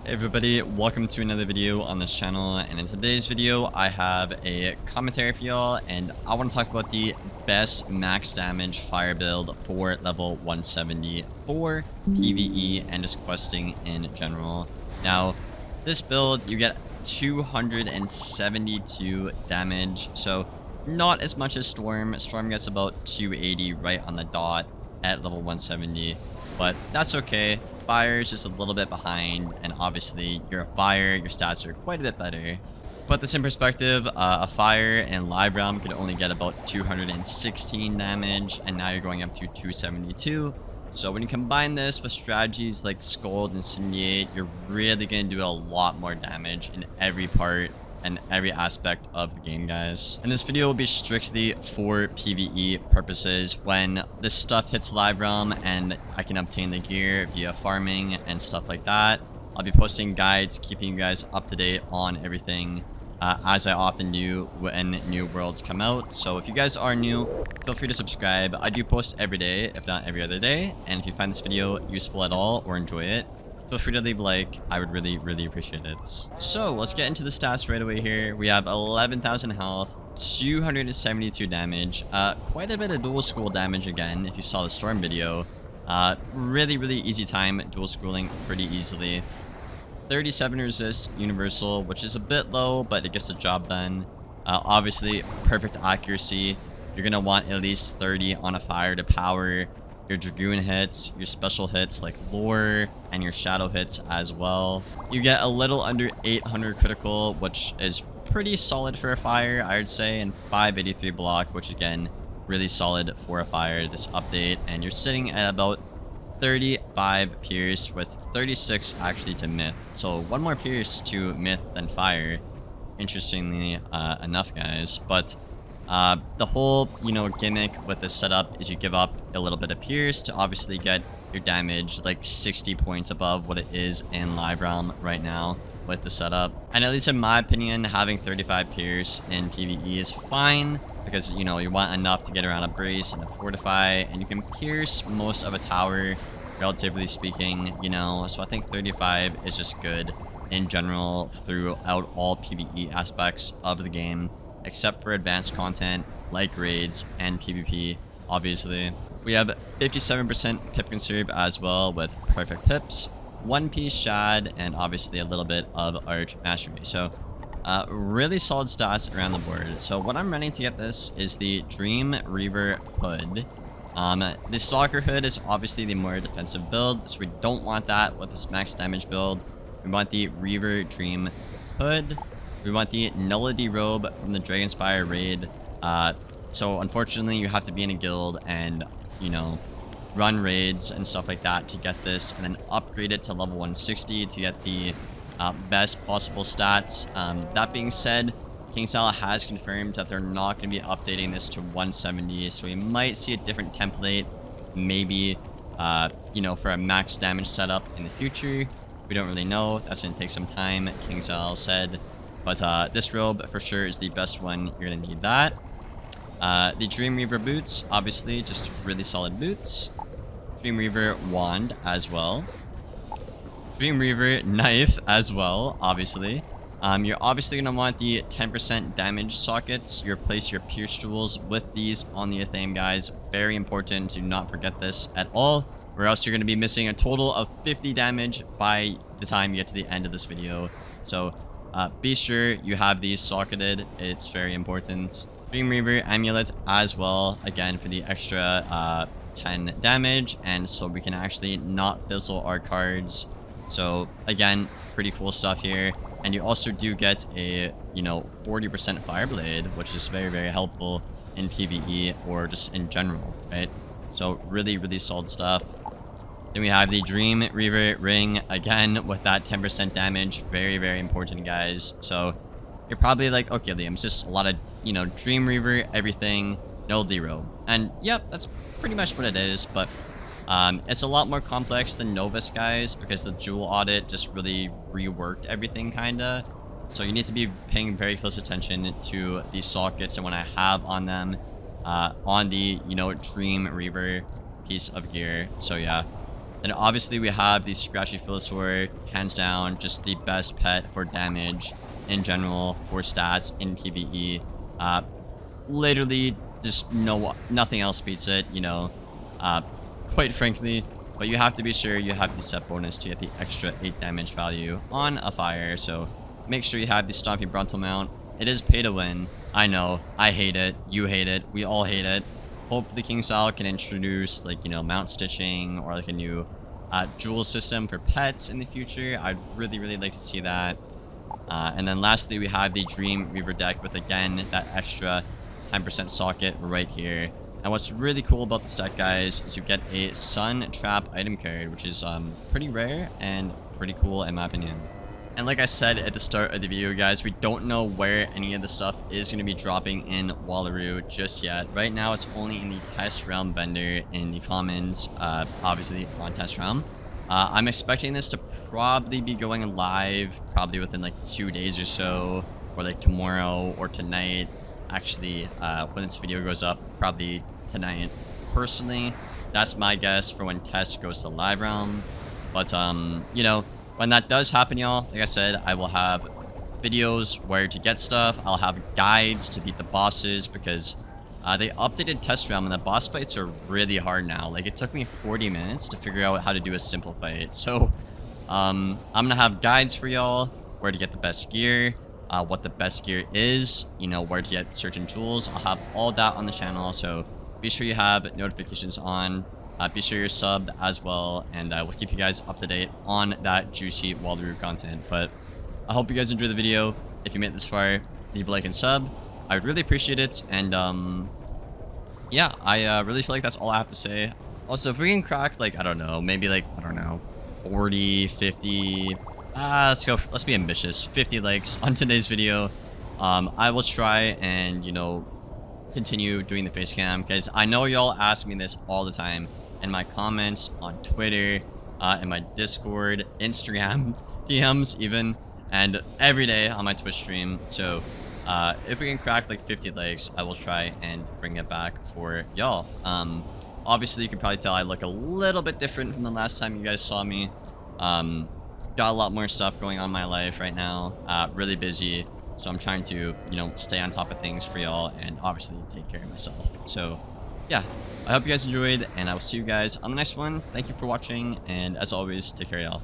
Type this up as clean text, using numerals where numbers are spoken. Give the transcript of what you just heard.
Hey everybody, welcome to another video on this channel, and in today's video I have a commentary for y'all, and I want to talk about the best max damage fire build for level 170 for PvE and just questing in general. Now, this build you get 272 damage, so not as much as Storm. Storm gets about 280 right on the dot at level 170, but that's okay. Fire is just a little bit behind, and obviously you're a fire, your stats are quite a bit better. Put this in perspective, a fire in live realm could only get about 216 damage, and now you're going up to 272. So when you combine this with strategies like Scold and Incendiate, you're really going to do a lot more damage in every part and every aspect of the game, guys. And this video will be strictly for PvE purposes. When this stuff hits live realm and I can obtain the gear via farming and stuff like that, I'll be posting guides, keeping you guys up to date on everything, as I often do when new worlds come out. So if you guys are new, feel free to subscribe. I do post every day, if not every other day. And if you find this video useful at all or enjoy it, feel free to leave a like. I would really appreciate it. So let's get into the stats right away here. We have 11,000 health, 272 damage, quite a bit of dual school damage again if you saw the Storm video. Really easy time dual schooling pretty easily. 37 resist universal, which is a bit low, but it gets the job done. Obviously perfect accuracy. You're gonna want at least 30 on a fire to power your Dragoon hits, your special hits like Lore, and your Shadow hits as well. You get a little under 800 critical, which is pretty solid for a fire, I would say, and 583 block, which again, really solid for a fire this update. And you're sitting at about 35 pierce with 36 actually to myth. So one more pierce to myth than fire, interestingly enough, guys. But the whole, gimmick with this setup is you give up a little bit of pierce to obviously get your damage like 60 points above what it is in live realm right now with the setup. And at least in my opinion, having 35 pierce in PvE is fine, because you want enough to get around a brace and a fortify, and you can pierce most of a tower relatively speaking, so I think 35 is just good in general throughout all PvE aspects of the game, except for advanced content like raids and PvP, obviously. We have 57% pip conserve as well with perfect pips, 1 piece shad, and obviously a little bit of arch mastery. So really solid stats around the board. So what I'm running to get this is the Dream Reaver hood. The Stalker hood is obviously the more defensive build, so we don't want that with this max damage build. We want the Reaver Dream hood. We want the Nullity robe from the Dragonspire raid. So unfortunately you have to be in a guild and, run raids and stuff like that to get this, and then upgrade it to level 160 to get the best possible stats. That being said, KingSal has confirmed that they're not going to be updating this to 170, so we might see a different template, maybe, for a max damage setup in the future. We don't really know. That's going to take some time, KingSal said. But this robe for sure is the best one. You're going to need that. The Dream Reaver boots, obviously, just really solid boots. Dream Reaver wand as well. Dream Reaver knife as well, obviously. You're obviously going to want the 10% damage sockets. You replace your pierce tools with these on the Athame, guys. Very important to not forget this at all, or else you're going to be missing a total of 50 damage by the time you get to the end of this video. So be sure you have these socketed. It's very important. Dream Reaver amulet as well, again for the extra 10 damage, and so we can actually not fizzle our cards. So again, pretty cool stuff here. And you also do get a 40% Fireblade, which is very helpful in PvE or just in general, right? So really solid stuff. Then we have the Dream Reaver ring, again with that 10% damage. Very important, guys. So you're probably like, okay, Liam, it's just a lot of Dream Reaver everything, no Lero. And yep, that's pretty much what it is. But it's a lot more complex than Novus, guys, because the Jewel audit just really reworked everything kinda. So you need to be paying very close attention to these sockets and what I have on them on the Dream Reaver piece of gear. So yeah, Then obviously we have the Scratchy Filosaur, hands down, just the best pet for damage in general, for stats in PvE. Literally, just nothing else beats it, you know, quite frankly. But you have to be sure you have the set bonus to get the extra 8 damage value on a fire. So make sure you have the Stompy Bronto mount. It is pay to win. I know. I hate it. You hate it. We all hate it. Hope the King Style can introduce, like, you know, mount stitching or like a new jewel system for pets in the future. I'd really, really like to see that. And then lastly, we have the Dream Reaver deck with, again, that extra 10% socket right here. And what's really cool about this deck, guys, is you get a Sun Trap item card, which is pretty rare and pretty cool in my opinion. And like I said at the start of the video, guys, we don't know where any of the stuff is going to be dropping in Wallaroo just yet. Right now, it's only in the test realm vendor in the commons, obviously on test realm. I'm expecting this to probably be going live probably within like 2 days or so, or like tomorrow or tonight. Actually, when this video goes up, probably tonight. Personally, that's my guess for when test goes to live realm. But you know, when that does happen, y'all, like I said, I will have videos where to get stuff. I'll have guides to beat the bosses because they updated test realm and the boss fights are really hard now. Like, it took me 40 minutes to figure out how to do a simple fight. So I'm gonna have guides for y'all, where to get the best gear, what the best gear is, you know, where to get certain tools. I'll have all that on the channel, so be sure you have notifications on. Be sure you're subbed as well, and we'll keep you guys up to date on that juicy Wallaroo content. But I hope you guys enjoyed the video. If you made it this far, leave a like and sub. I would really appreciate it. And yeah, I really feel like that's all I have to say. Also, if we can crack, like, I don't know, maybe like, I don't know, 40, 50, let's be ambitious, 50 likes on today's video. I will try and, you know, continue doing the face cam, because I know y'all ask me this all the time in my comments on Twitter, in my Discord, Instagram, DMs even, and every day on my Twitch stream. So if we can crack like 50 likes, I will try and bring it back for y'all. Obviously, you can probably tell I look a little bit different from the last time you guys saw me. Got a lot more stuff going on in my life right now. Really busy. So I'm trying to, you know, stay on top of things for y'all and obviously take care of myself. So yeah, I hope you guys enjoyed, and I will see you guys on the next one. Thank you for watching, and as always, take care, y'all.